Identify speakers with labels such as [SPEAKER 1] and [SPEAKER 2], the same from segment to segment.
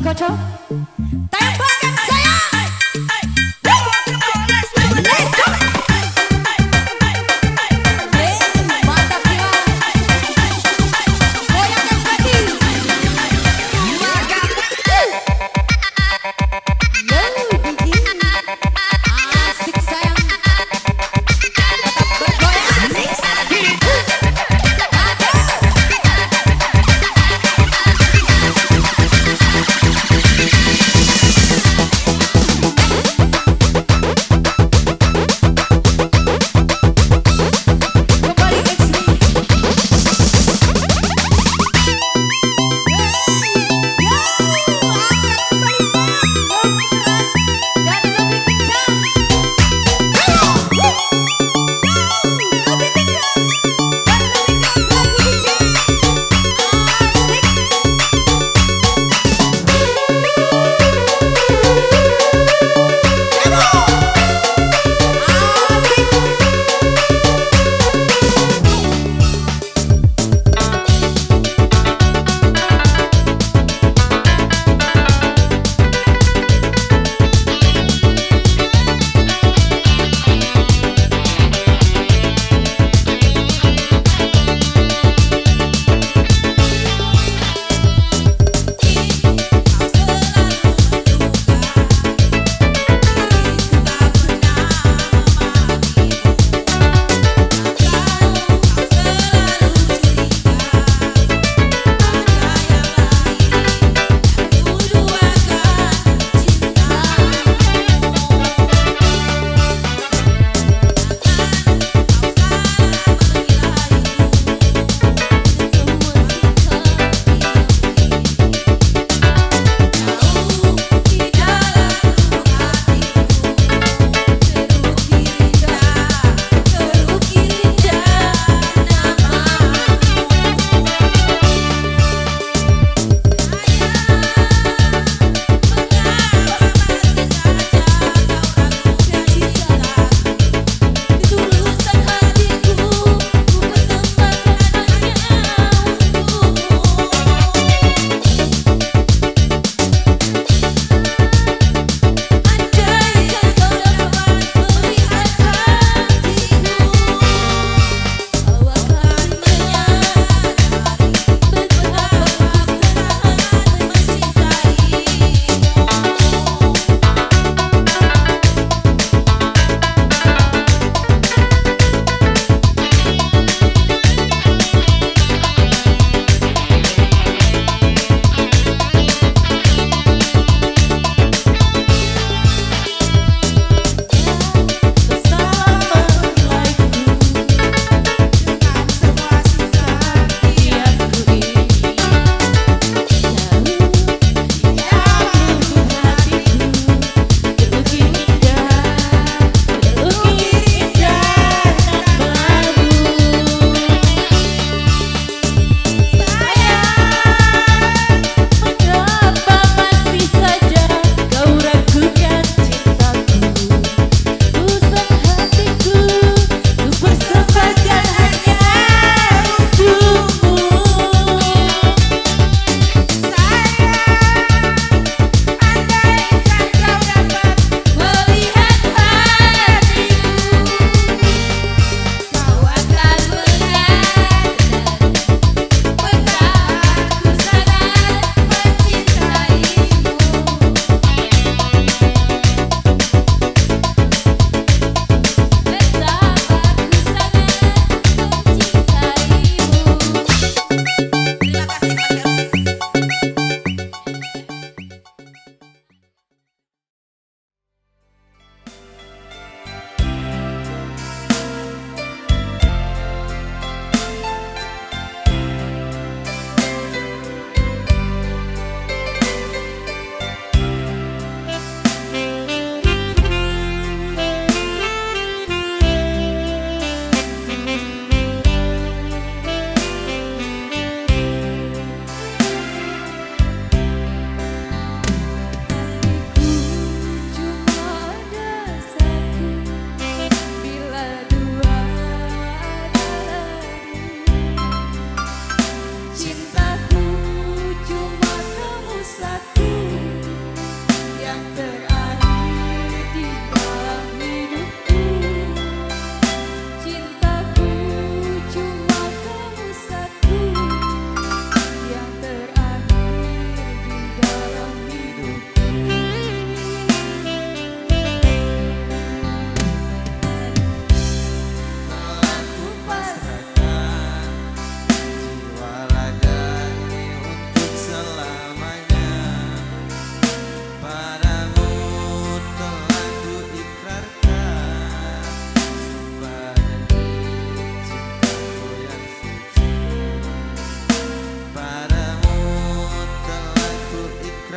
[SPEAKER 1] Koco. Tembakan saya. Let's go. Mantap jiwa. Goyangkan kaki. Asik sayang. Tetap bergoyang.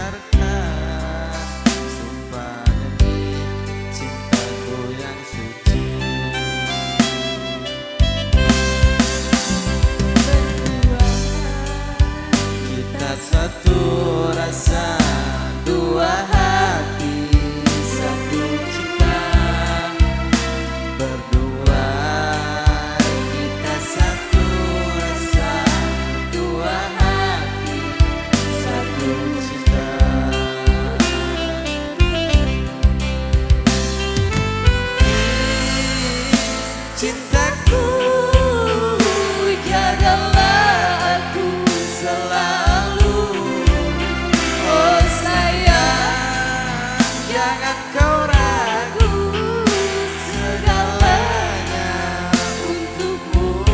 [SPEAKER 2] ikrarkan sumpah demi cintaku yang suci.
[SPEAKER 1] Berdua
[SPEAKER 2] Kita satu rasa, dua hati, satu cinta. Berdua kita satu rasa, dua hati, satu cinta. Cintaku, jagalah aku selalu. Oh sayang, jangan kau ragu, segalanya untukmu.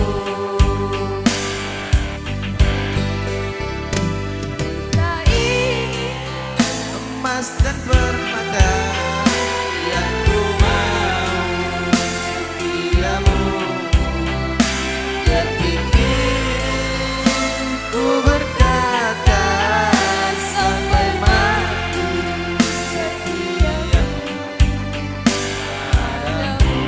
[SPEAKER 1] tak ini
[SPEAKER 2] Emas dan permata yang ku mau setiamu. Detik ini ku berkata sampai mati setia padamu.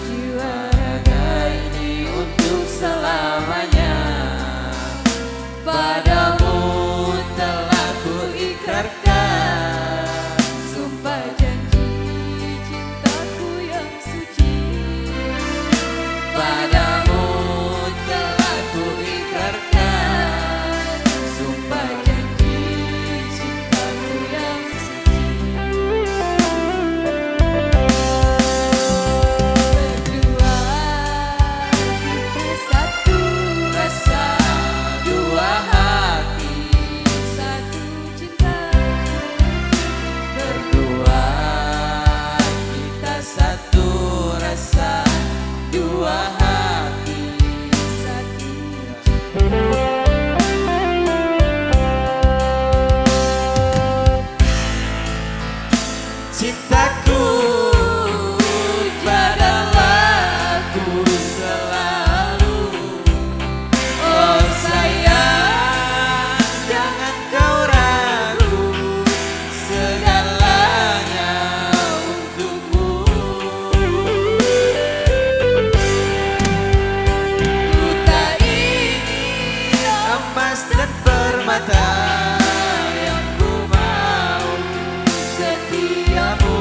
[SPEAKER 1] jiwa
[SPEAKER 2] Raga ini untuk selamanya, padamu telah ku ikrarkan
[SPEAKER 1] sumpah janji cintaku yang suci.
[SPEAKER 2] padamu telah ku ikrarkan sumpah janji cintaku yang suci.
[SPEAKER 1] Berdua kita satu
[SPEAKER 2] Rasa dua hati,
[SPEAKER 1] satu cinta.
[SPEAKER 2] berdua kita satu rasa, dua hati,
[SPEAKER 1] Satu
[SPEAKER 2] cintaku, jagalah aku selalu. Oh sayang, jangan kau ragu, segalanya untukmu. Ku tak ingin emas dan permata yang ku mau setiamu.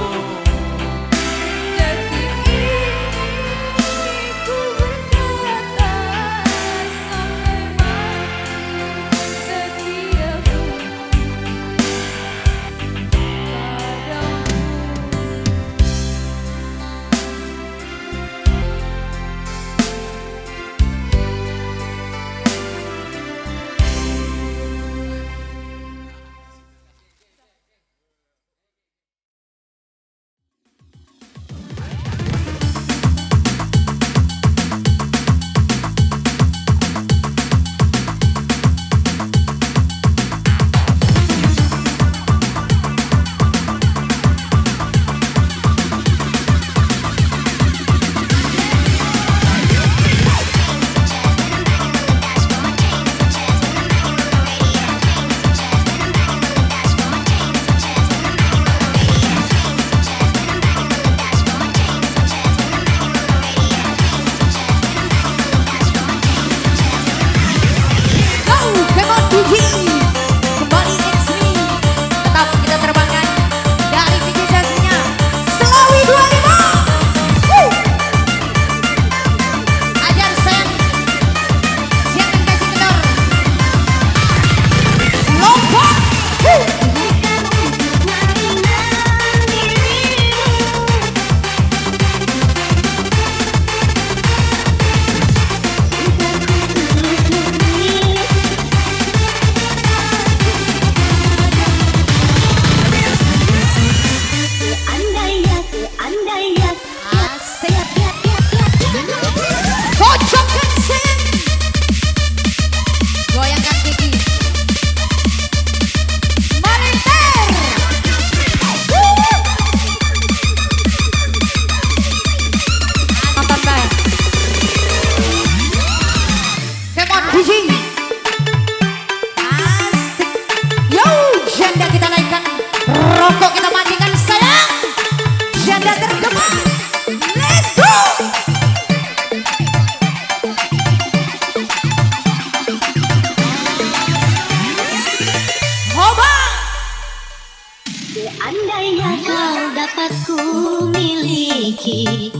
[SPEAKER 3] Seandainya kau dapat ku miliki,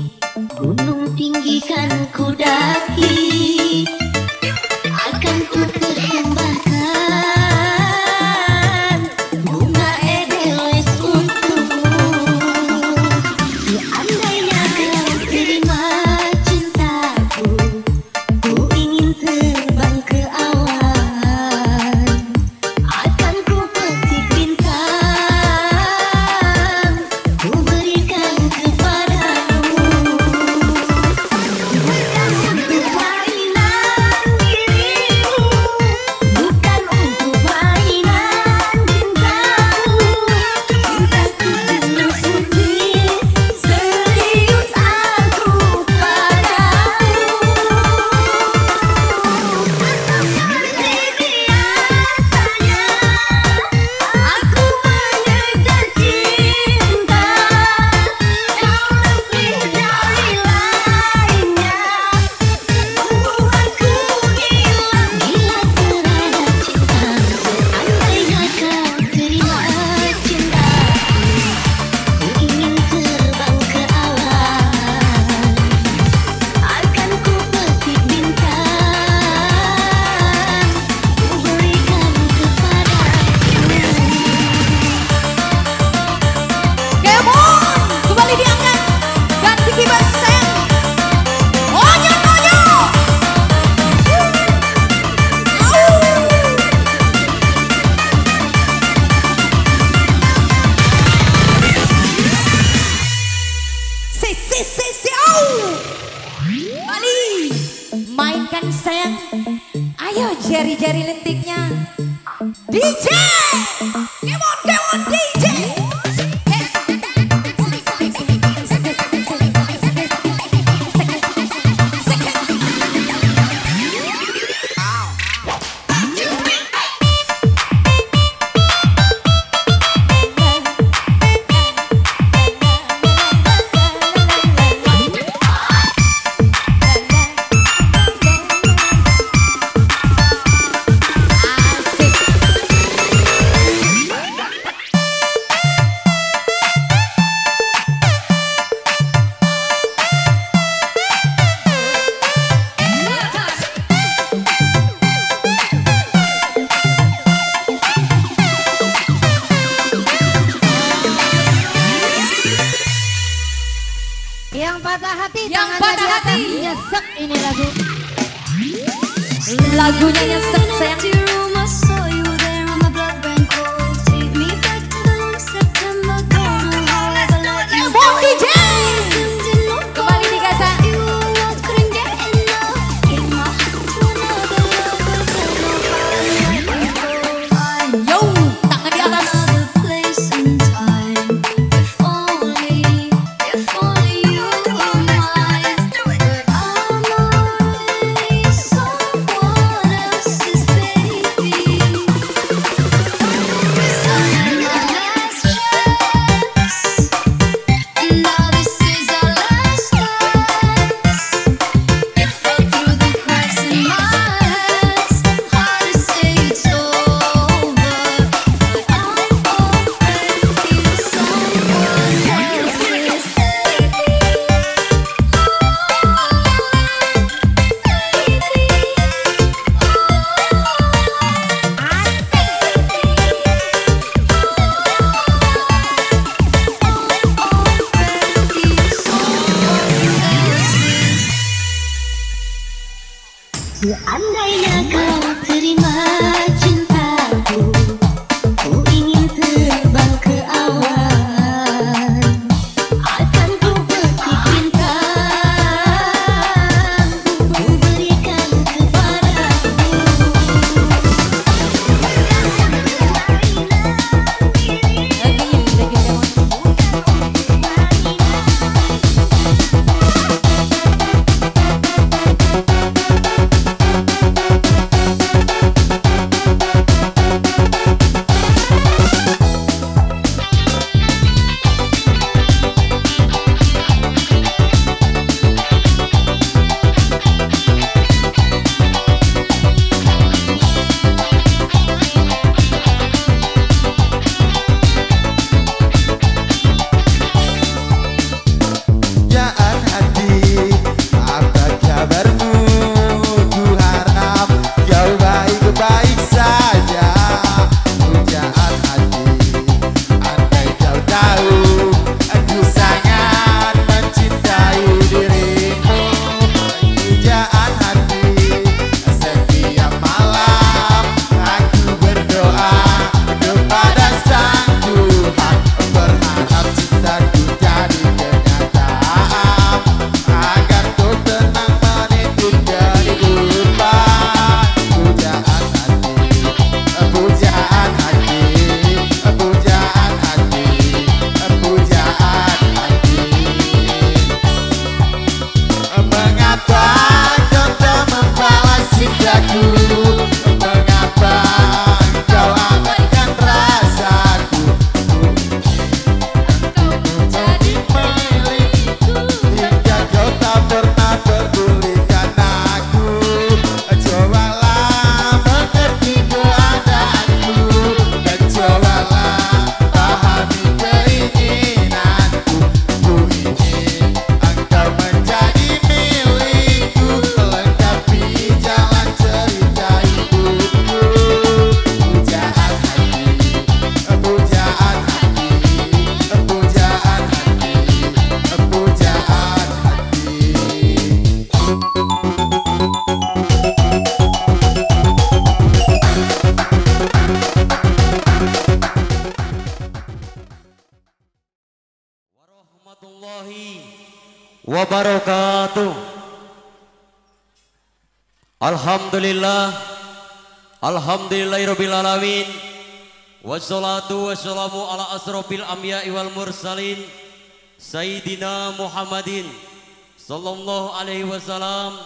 [SPEAKER 3] gunung tinggi kan ku daki, akan ku persembahkan bunga edelweiss untukmu. Seandainya kau terima cintaku, ku ingin terbang ke awan, akan ku petik bintang, ku berikan kepadamu. Bukan untuk mainan dirimu, bukan untuk mainan cintaku, cintaku tulus putih, serius aku padamu. Seperti biasanya aku mengejar cinta, kau lebih dari lainnya, membuatku gila terhadap cinta. Seandainya kau terima cintaku, ku ingin terbang ke awan, akan ku petik bintang, ku berikan kepadamu.
[SPEAKER 1] Kemon kembali diangkat ganti keyboard sayang. Onyo onyo. Si Bali mainkan sayang. Ayo jari-jari lentiknya. DJ Kemon DJ.
[SPEAKER 3] Yang patah hati,
[SPEAKER 1] Yang
[SPEAKER 3] tangan
[SPEAKER 1] patah
[SPEAKER 3] di atas.
[SPEAKER 1] hati.
[SPEAKER 3] Nyesek ini lagu.
[SPEAKER 1] Lagunya nyesek sayang. Kemon DJ kembali di Gaza. Yo tangan di atas.
[SPEAKER 4] warahmatullahi wabarakatuh. Alhamdulillah, alhamdulillahirabbil alamin. Wassalatu wassalamu ala asrofil anbiya'i wal mursalin Sayyidina Muhammadin sallallahu alaihi wasallam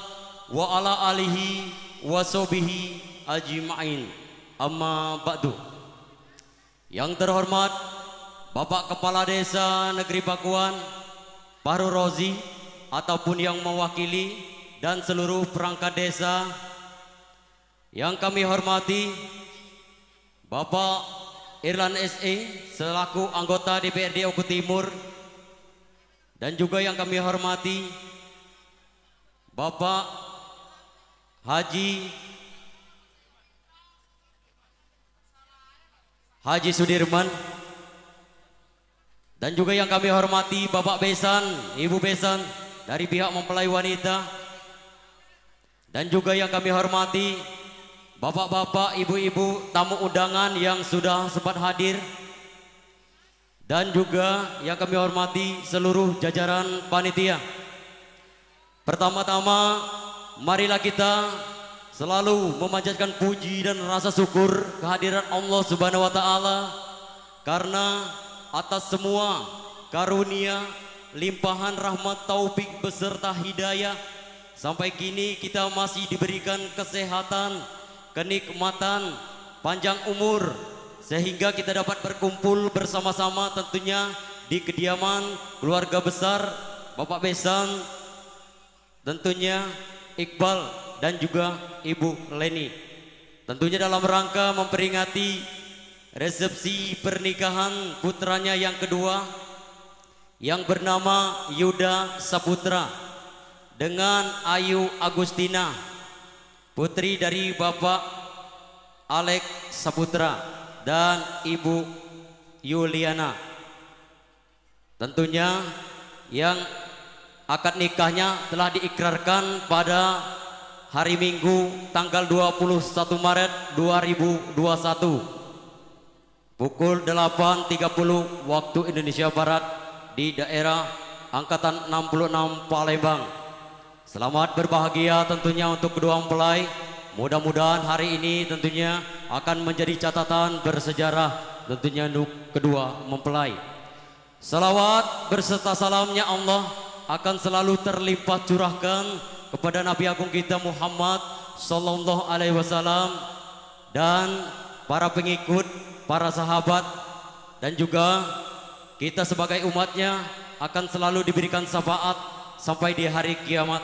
[SPEAKER 4] wa ala alihi wa sahbihi ajma'in. Amma ba'du. Yang terhormat Bapak Kepala Desa Negeri Pakuan Fahru Rozi ataupun yang mewakili dan seluruh perangkat desa yang kami hormati, Bapak Irlan SE selaku anggota DPRD Oku Timur, dan juga yang kami hormati Bapak Haji Sudirman, dan juga yang kami hormati Bapak Besan, Ibu Besan dari pihak mempelai wanita, dan juga yang kami hormati bapak-bapak, ibu-ibu, tamu undangan yang sudah sempat hadir, dan juga yang kami hormati seluruh jajaran panitia. Pertama-tama, marilah kita selalu memanjatkan puji dan rasa syukur kehadiran Allah Subhanahu wa taala, karena atas semua karunia, limpahan rahmat, taufik beserta hidayah, sampai kini kita masih diberikan kesehatan, kenikmatan, panjang umur, sehingga kita dapat berkumpul bersama-sama tentunya di kediaman keluarga besar Bapak Besan, tentunya Iqbal dan juga Ibu Leni, tentunya dalam rangka memperingati resepsi pernikahan putranya yang kedua yang bernama Yuda Saputra dengan Ayu Agustina, putri dari Bapak Alex Saputra dan Ibu Yuliana. Tentunya yang akad nikahnya telah diikrarkan pada hari Minggu tanggal 21 Maret 2021 pukul 8.30 waktu Indonesia Barat di daerah Angkatan 66 Palembang. Selamat berbahagia tentunya untuk kedua mempelai. Mudah-mudahan hari ini tentunya akan menjadi catatan bersejarah tentunya untuk kedua mempelai. Salawat berserta salamnya Allah akan selalu terlimpah curahkan kepada Nabi Agung kita Muhammad sallallahu alaihi wasallam dan para pengikut, para sahabat, dan juga kita sebagai umatnya akan selalu diberikan syafaat sampai di hari kiamat.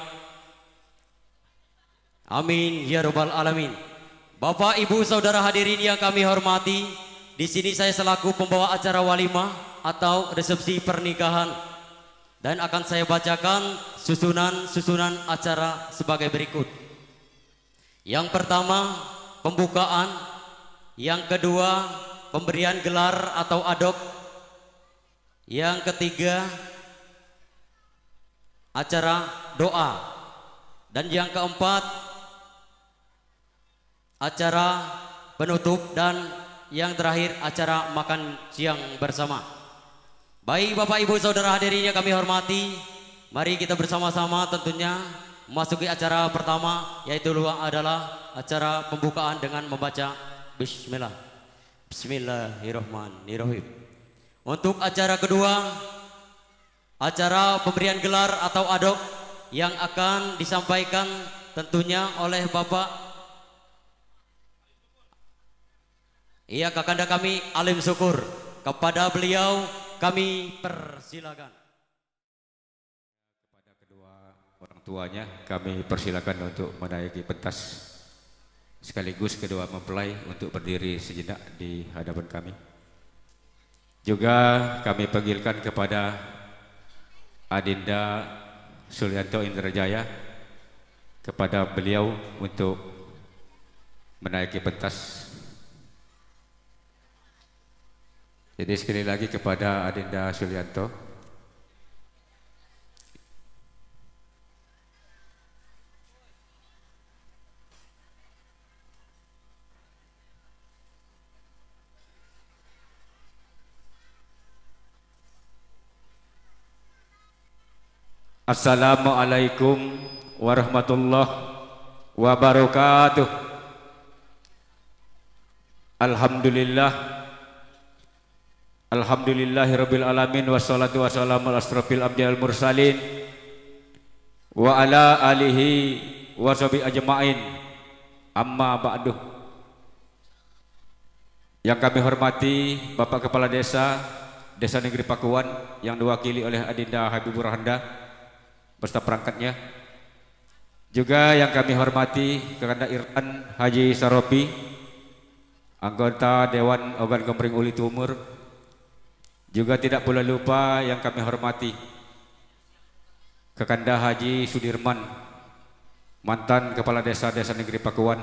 [SPEAKER 4] Amin ya rabbal alamin. Bapak, Ibu, saudara hadirin yang kami hormati, di sini saya selaku pembawa acara walimah atau resepsi pernikahan, dan akan saya bacakan susunan acara sebagai berikut. Yang pertama, pembukaan. Yang kedua, pemberian gelar atau adok. Yang ketiga, acara doa. Dan yang keempat, acara penutup, dan yang terakhir acara makan siang bersama. Baik Bapak Ibu saudara hadirin yang kami hormati, mari kita bersama-sama tentunya memasuki acara pertama, yaitu adalah acara pembukaan dengan membaca Bismillah. Bismillahirrahmanirrahim. Untuk acara kedua, acara pemberian gelar atau adok yang akan disampaikan tentunya oleh Bapak Kakanda kami Alim Syukur. Kepada beliau kami persilakan.
[SPEAKER 5] Kepada kedua orang tuanya kami persilakan untuk menaiki pentas, sekaligus kedua mempelai untuk berdiri sejenak di hadapan kami. Juga kami panggilkan kepada Adinda Sulianto Indrajaya, kepada beliau untuk menaiki pentas. Jadi sekali lagi kepada Adinda Sulianto. Assalamualaikum warahmatullahi wabarakatuh. Alhamdulillah, alhamdulillahirabbil alamin, wassalatu wassalamu ala asrofil anbiya'il mursalin wa ala alihi wa sahbihi ajma'in. Amma ba'du. Yang kami hormati Bapak Kepala Desa Negeri Pakuan yang diwakili oleh Adinda Habibur Rahanda beserta perangkatnya. Juga yang kami hormati Kakanda Irfan Haji Saropi, anggota Dewan Ogan Komering Uli Timur. Juga tidak pula lupa yang kami hormati Kakanda Haji Sudirman, mantan Kepala Desa Negeri Pakuan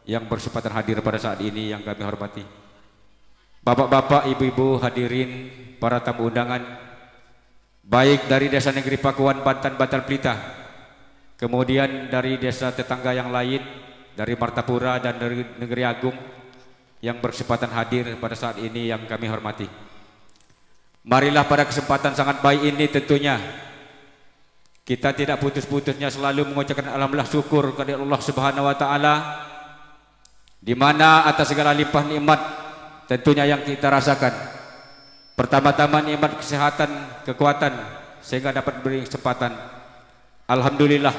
[SPEAKER 5] yang bersempatan hadir pada saat ini yang kami hormati. Bapak-bapak, ibu-ibu, hadirin, para tamu undangan, baik dari Desa Negeri Pakuan, Bantan, Batal Pelita, kemudian dari desa tetangga yang lain, dari Martapura dan dari Negeri Agung yang bersempatan hadir pada saat ini yang kami hormati. Marilah pada kesempatan sangat baik ini tentunya kita tidak putus-putusnya selalu mengucapkan alhamdulillah syukur kepada Allah Subhanahu wa taala, di mana atas segala limpah nikmat tentunya yang kita rasakan. Pertama-tama nikmat kesehatan, kekuatan sehingga dapat beri kesempatan. Alhamdulillah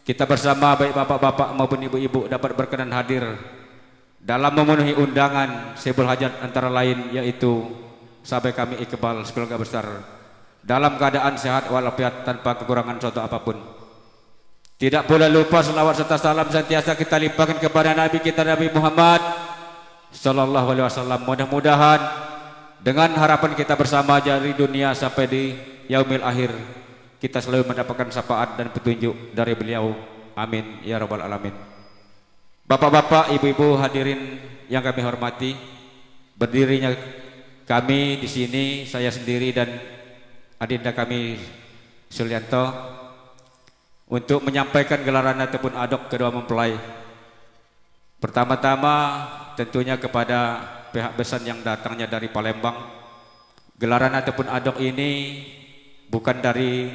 [SPEAKER 5] kita bersama baik bapak-bapak maupun ibu-ibu dapat berkenan hadir dalam memenuhi undangan Sebul Hajat antara lain yaitu sahabat kami Iqbal sekeluarga besar dalam keadaan sehat walafiat tanpa kekurangan suatu apapun. Tidak pula lupa selawat serta salam senantiasa kita limpahkan kepada Nabi kita Nabi Muhammad sallallahu alaihi wasallam. Mudah-mudahan dengan harapan kita bersama dari dunia sampai di yaumil akhir kita selalu mendapatkan syafaat dan petunjuk dari beliau. Amin ya rabbal alamin. Bapak-bapak, ibu-ibu, hadirin yang kami hormati, berdirinya kami di sini, saya sendiri dan adinda kami Sulianto untuk menyampaikan gelaran ataupun adok kedua mempelai. Pertama-tama tentunya kepada pihak besan yang datangnya dari Palembang. Gelaran ataupun adok ini bukan dari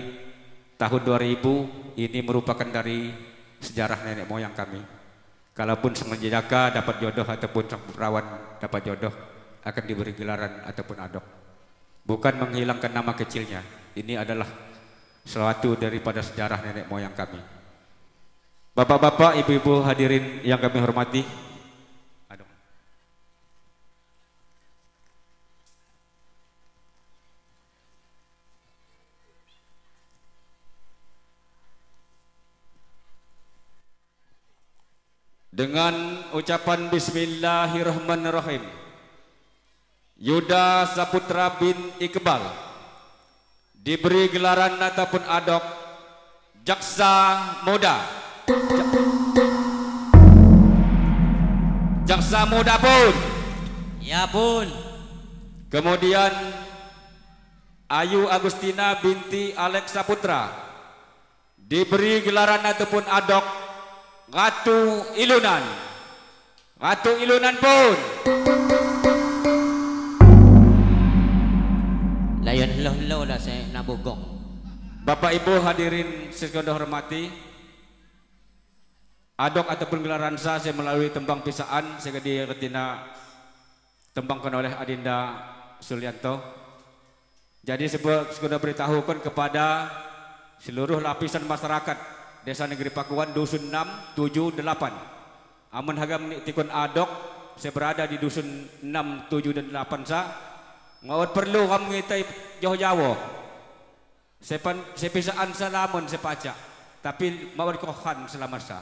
[SPEAKER 5] tahun 2000, ini merupakan dari sejarah nenek moyang kami. Kalaupun sang menjejaka dapat jodoh ataupun sang perawan dapat jodoh akan diberi gelaran ataupun adok. Bukan menghilangkan nama kecilnya, ini adalah sesuatu daripada sejarah nenek moyang kami. Bapak-bapak, ibu-ibu, hadirin yang kami hormati, dengan ucapan Bismillahirrahmanirrahim, Yuda Saputra bin Iqbal diberi gelaran ataupun adok Jaksa Muda. Jaksa Muda pun.
[SPEAKER 4] Ya pun.
[SPEAKER 5] Kemudian Ayu Agustina binti Alex Saputra diberi gelaran ataupun adok Ratu Ilunan. Ratu Ilunan pun.
[SPEAKER 4] Layan helo-helo lah saya nabugong.
[SPEAKER 5] Bapak Ibu hadirin sekalian hormati, adok ataupun gelaran sah saya melalui tembang pisaan sehingga diretina tembangkan oleh Adinda Sulianto. Jadi sudah beritahukan kepada seluruh lapisan masyarakat Desa Negeri Pakuan, Dusun 6, 7, 8. Amun hagam tikun adok, saya berada di Dusun 6, 7, dan 8 sa. Ngawat perlu kamu ngitai jauh-jauh. Saya pisaan sa lamun saya pacak. Tapi mawar kohan selama sa.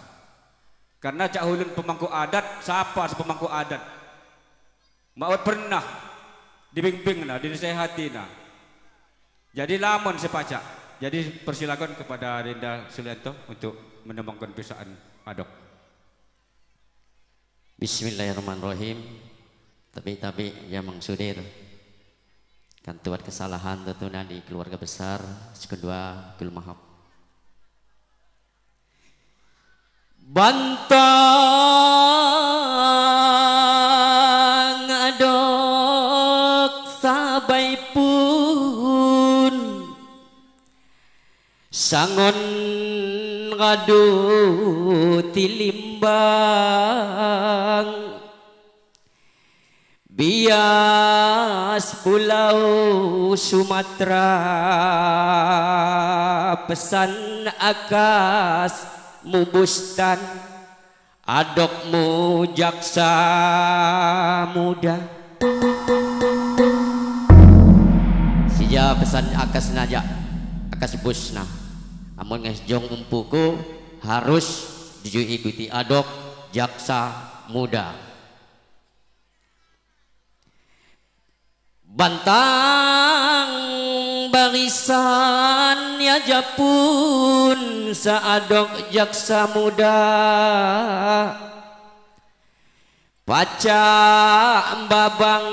[SPEAKER 5] Karena cak hulun pemangku adat, siapa pemangku adat. Mawat pernah dibimbing na, dinasehati na. Jadi lamun saya pacak. Jadi persilakan kepada Adinda Sulianto untuk menembangkan pisaan adok.
[SPEAKER 4] Bismillahirrahmanirrahim. Tapi ya Mang Sudir kan tuat kesalahan tentunya di keluarga besar kedua Gulmahap Bantang adok sabai pun sangon ngadu tilimbang bias pulau Sumatera pesan akas mubustan adokmu jaksa muda sija pesan akas naja akas busna amun ngesjong umpuku harus diikuti adok jaksa muda bantang barisan ya japun saadok jaksa muda paca babang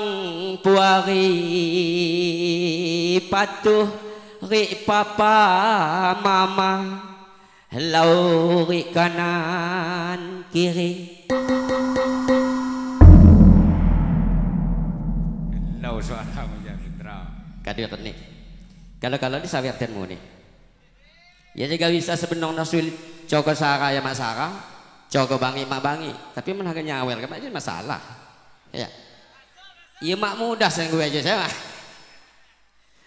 [SPEAKER 4] puari patuh ri papa mama lau ri kanan kiri
[SPEAKER 5] lau suara menjadi
[SPEAKER 4] kadir nih kalau di sawertenmu nih ya juga bisa sebenong nasul coko sara ya masara coko bangi mak bangi tapi menhaga nyawel kan aja masalah ya iya mak mudah saya gue aja saya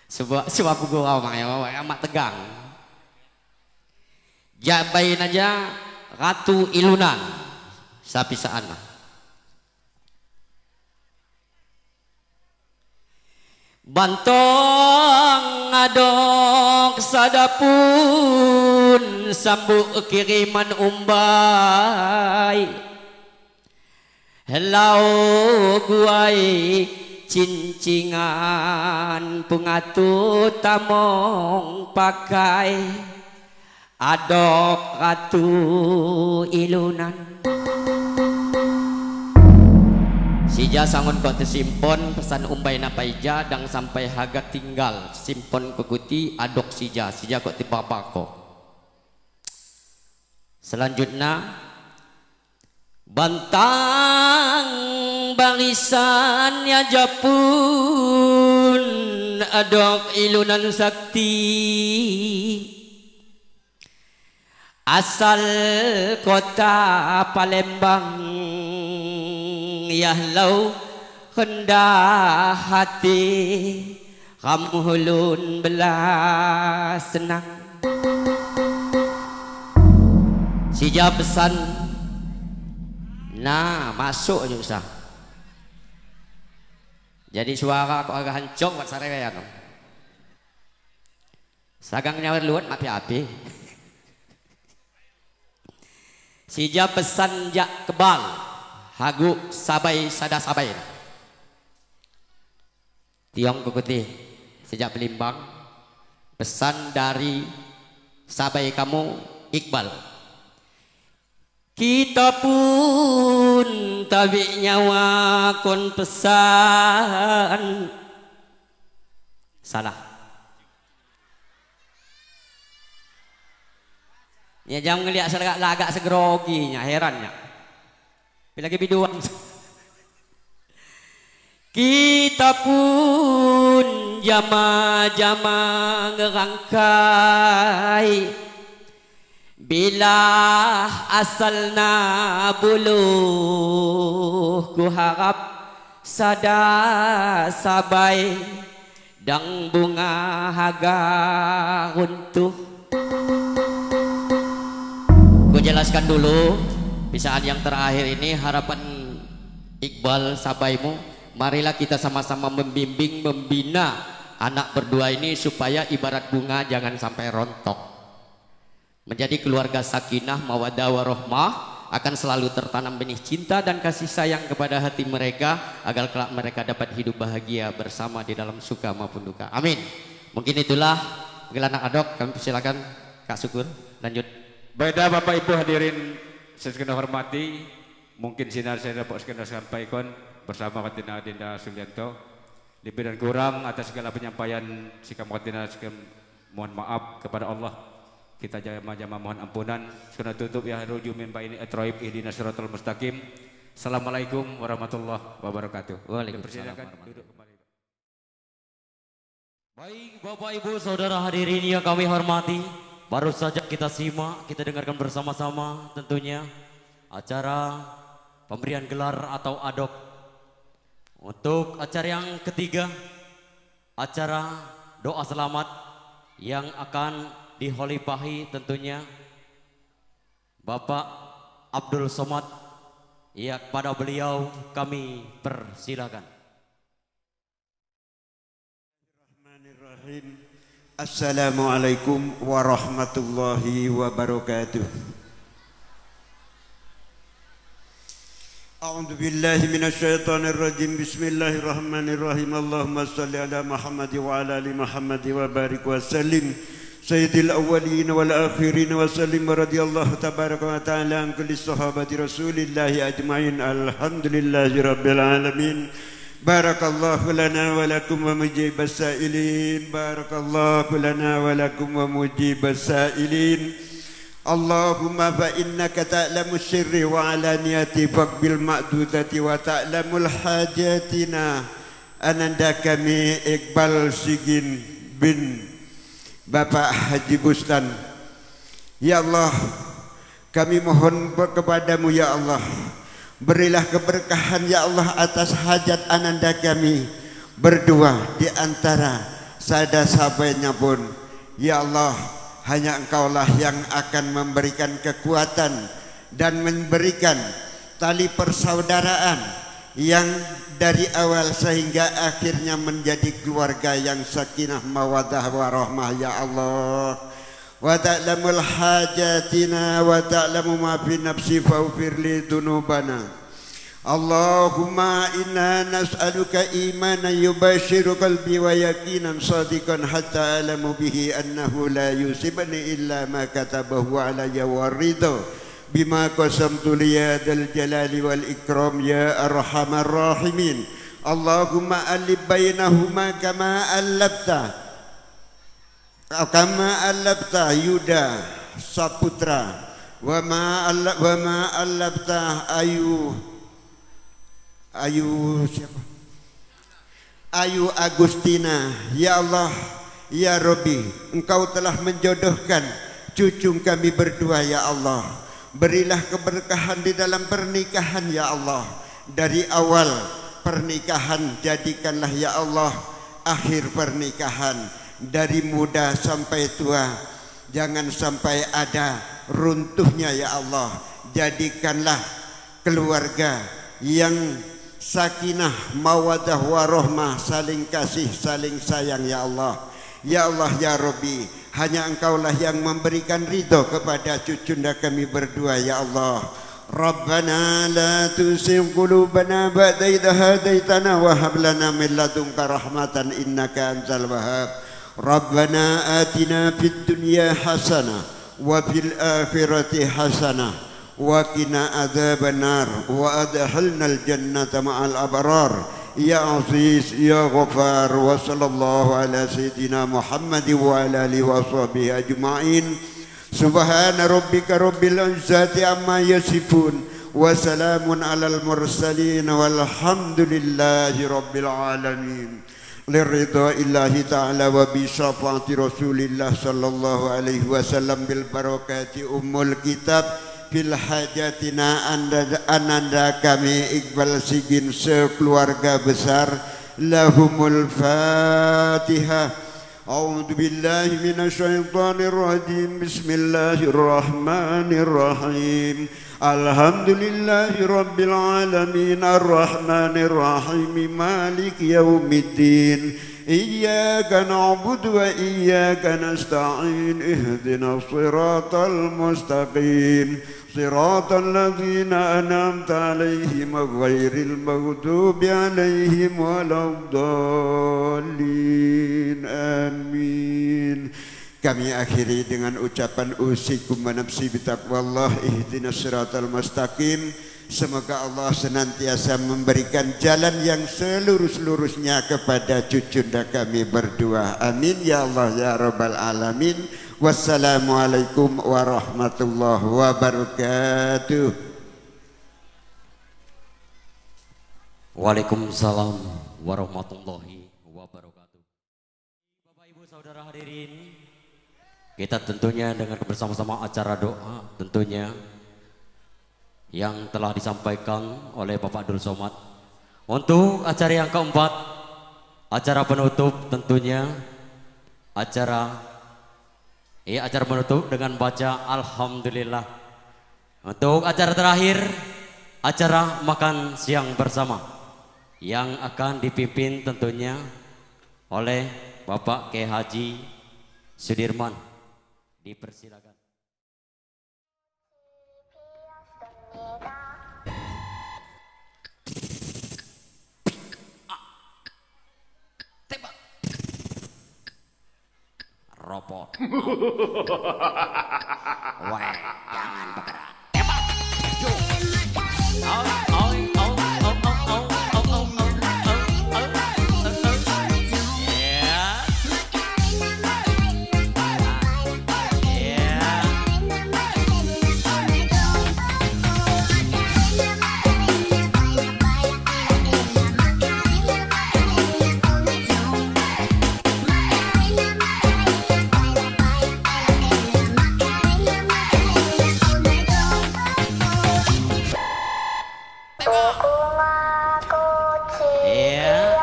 [SPEAKER 4] sebab gue amat tegang jabain aja ratu ilunan sapisaan mah bantong ngadok sadapun sambuk kiriman umbai hello guai cincingan pengatu tamong pakai adok ratu ilunan sija sangun kau tersimpon pesan umbai napaija dan sampai haga tinggal simpon kukuti adok sija kau tibabako selanjutnya bantang barisan ya japun adok ilunan sakti asal kota Palembang yahlau hendak hati kamu hulun belas senang sija pesan nah masuk aja usah jadi suara kok agak hancur buat sarewean sagang nyawer luan api-api sija pesan jak kebal hagu sabai sada sabai tiong kukuti sejak Belimbang pesan dari sabai kamu Iqbal kita pun tabi nyawa kon pesan salah ya jangan ngeliat agak segroginya herannya lagi biduan kita pun jama-jama ngerangkai bila asalna buluh ku harap sada sabai dang bunga haga runtuh ku jelaskan dulu pisaan yang terakhir ini harapan Iqbal sabaimu marilah kita sama-sama membimbing membina anak berdua ini supaya ibarat bunga jangan sampai rontok menjadi keluarga sakinah mawaddah warohmah akan selalu tertanam benih cinta dan kasih sayang kepada hati mereka agar kelak mereka dapat hidup bahagia bersama di dalam suka maupun duka amin mungkin itulah anak adok kami persilakan Kak Syukur lanjut
[SPEAKER 5] baiklah Bapak Ibu hadirin saya hormati, mungkin sinar saya dapat sampaikan bersama Katina Adinda Sulianto. Lebih dan kurang atas segala penyampaian sikap Katina, mohon maaf kepada Allah. Kita jama-jama mohon ampunan. Sudah tutup ya ruju min baini atraib ihdinas siratal mustaqim. Assalamualaikum warahmatullahi wabarakatuh.
[SPEAKER 4] Waalaikumsalam. Baik Bapak Ibu Saudara hadirin yang kami hormati. baru saja kita simak, kita dengarkan bersama-sama tentunya acara pemberian gelar atau adok. Untuk acara yang ketiga, acara doa selamat yang akan diholipahi tentunya Bapak Abdul Somad. Ya, kepada beliau kami persilakan.
[SPEAKER 6] Assalamualaikum warahmatullahi wabarakatuh. A'udzu billahi minasyaitonir rajim. Bismillahirrahmanirrahim. Allahumma shalli ala Muhammad wa ala ali Muhammad wa barik wa sallim sayyidil awwalin wal akhirin wa sallim radhiyallahu tabaraka wa ta'ala an kulli sahabati Rasulillah ajmain. Alhamdulillahi rabbil alamin. Barakallahu lana wa lakum wa mujibas sa'ilin. Barakallahu lana wa lakum wa mujibas sa'ilin. Allahumma fa innaka ta'lamu sirri wa alaniyati faqbil ma'dudati wa ta'lamul hajatina. Ananda kami Iqbal Sigin bin Bapak Haji Bustan. Ya Allah, kami mohon kepadamu ya Allah, berilah keberkahan ya Allah atas hajat ananda kami berdua di antara sahabat-sahabatnya pun. Ya Allah, hanya Engkaulah yang akan memberikan kekuatan dan memberikan tali persaudaraan yang dari awal sehingga akhirnya menjadi keluarga yang sakinah mawaddah warahmah ya Allah. Wa ta'lamul hajatina wa ta'lamu ma fi nafsi faghfir li dzunubana. Allahumma inna nas'aluka imanan yubashiru qalbi wa yaqinan sadiqan hatta alamu bihi annahu la yusibani illa ma katabahu alayya wa ridha bima qasamtu li yadal jalali wal ikram ya arhamar rahimin. Allahumma alif bainahuma kama alabta Yuda Saputra wa ma alabta Ayu Agustina. Ya Allah, ya Rabbi, Engkau telah menjodohkan cucu kami berdua ya Allah. Berilah keberkahan di dalam pernikahan ya Allah. Dari awal pernikahan jadikanlah ya Allah akhir pernikahan. Dari muda sampai tua jangan sampai ada runtuhnya ya Allah. Jadikanlah keluarga yang sakinah mawaddah warahmah, saling kasih saling sayang ya Allah. Ya Allah ya Rabbi, hanya Engkaulah yang memberikan ridho kepada cucunda kami berdua ya Allah. Rabbana la tuzigh qulubana ba'da idh hadaitana wa hab lana min ladunka rahmatan innaka antal wahhab. Rabbana atina fid dunya hasanah wa fil akhirati hasanah wa qina adzabannar wa adkhilnal jannata ma'al abrar ya aziz ya ghafar. Wa sallallahu ala sayyidina Muhammad wa ala alihi wa sahbihi ajma'in. Subhana rabbika rabbil izzati amma yasifun wa salamun alal mursalin walhamdulillahi rabbil alamin. Liridha illahi ta'ala wa bi syafaati Rasulillah sallallahu alaihi wasallam bil barakati ummul kitab fil hajatina ananda kami Iqbal Sigin sekeluarga besar. Lahumul Fatihah. A'udzu billahi minasyaitonir rajim. Bismillahirrahmanirrahim. Alhamdulillahi rabbil alamin arrahmanir rahim maliki yaumiddin. Iyyaka na'budu wa iyyaka nasta'in ihdinas siratal mustaqim siratal ladzina an'amta 'alaihim ghairil maghdubi 'alaihim waladdallin. Amin. Kami akhiri dengan ucapan usikum wa nafsi bitaqwallah ihdinas siratal mustaqim. Semoga Allah senantiasa memberikan jalan yang selurus-lurusnya kepada cucunda kami berdua. Amin ya Allah ya rabbal alamin. Wassalamualaikum warahmatullahi wabarakatuh.
[SPEAKER 4] Waalaikumsalam warahmatullahi wabarakatuh. Bapak Ibu saudara hadirin Kita tentunya dengan bersama-sama acara doa tentunya yang telah disampaikan oleh Bapak Abdul Somad. Untuk acara yang keempat, acara penutup tentunya acara penutup dengan baca Alhamdulillah. Untuk acara terakhir, acara makan siang bersama yang akan dipimpin tentunya oleh Bapak Kiai Haji Sudirman. Dipersilakan. Tembak. Robot. Weh, jangan bergerak. Tembak. Yo.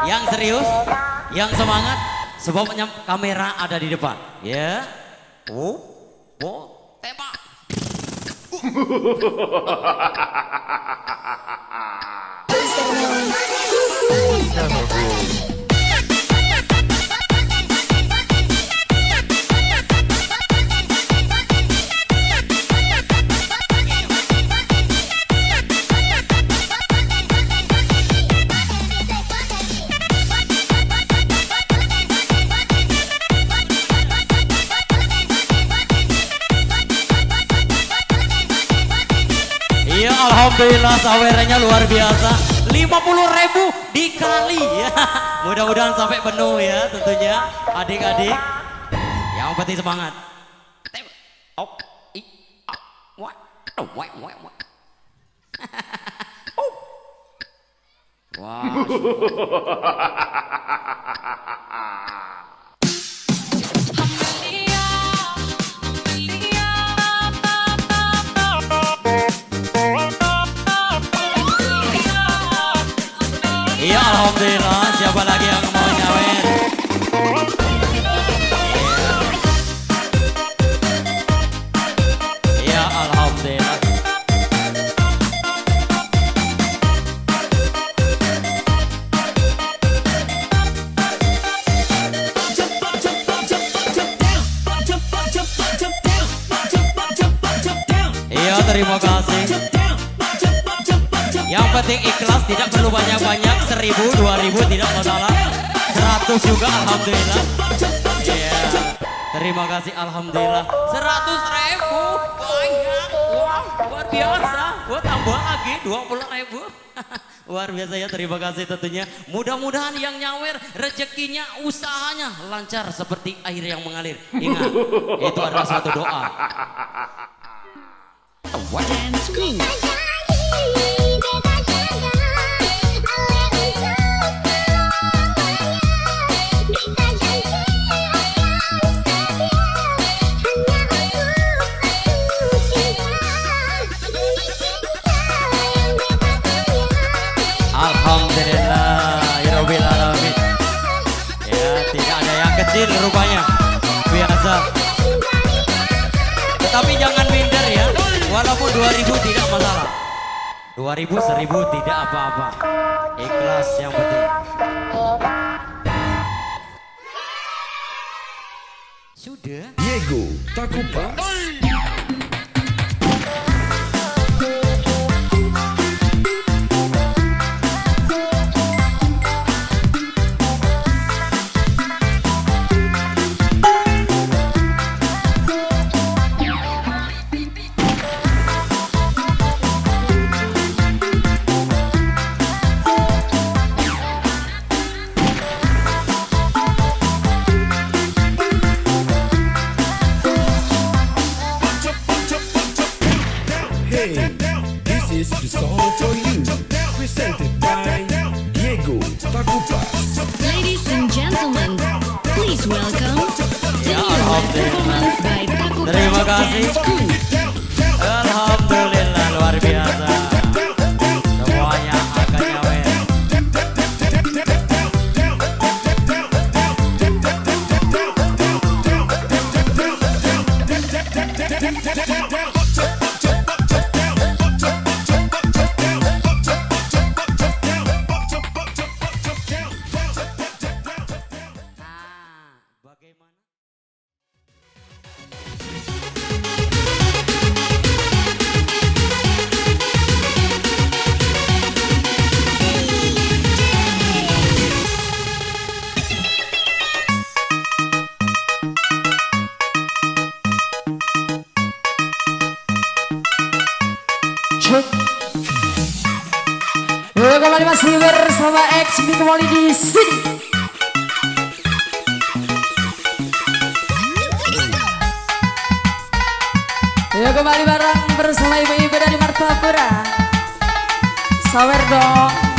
[SPEAKER 4] Yang serius, yang semangat, sebabnya kamera ada di depan. Ya, tembak. Alhamdulillah sawerannya luar biasa, 50.000 dikali ya. Mudah-mudahan sampai penuh ya tentunya adik-adik. Yang penting semangat. Wah. Iya alhamdulillah, siapa lagi yang mau nyawer? Iya alhamdulillah. Iya terima kasih. Yang penting ikhlas, tidak perlu banyak-banyak. 1.000, 2.000 tidak masalah. 100 juga alhamdulillah. Iya. Terima kasih alhamdulillah. 100.000 banyak. Wah luar biasa. Wah tambah lagi 20.000. Luar biasa ya, terima kasih tentunya. Mudah-mudahan yang nyawer rezekinya, usahanya lancar seperti air yang mengalir. Ingat, itu adalah suatu doa. Alhamdulillah ya Rabbil Alamin. Ya tidak ada yang kecil rupanya, biasa. Tetapi jangan minder ya, walaupun 2.000 tidak masalah. 2.000, 1.000 tidak apa-apa. Ikhlas yang penting. Sudah.
[SPEAKER 7] Diego Takupas. This is the song for you, presented by Diego Takupas.
[SPEAKER 3] Ladies and gentlemen, please welcome the
[SPEAKER 4] Ya
[SPEAKER 3] new
[SPEAKER 4] Alhamdulillah. Terima kasih. Alhamdulillah luar biasa. Semuanya akan nyawer. Bagaimana?
[SPEAKER 1] Kembali masih bersama XB kembali di sini. Kembali bareng bersama ibu-ibu dari Martapura. Sawer dong.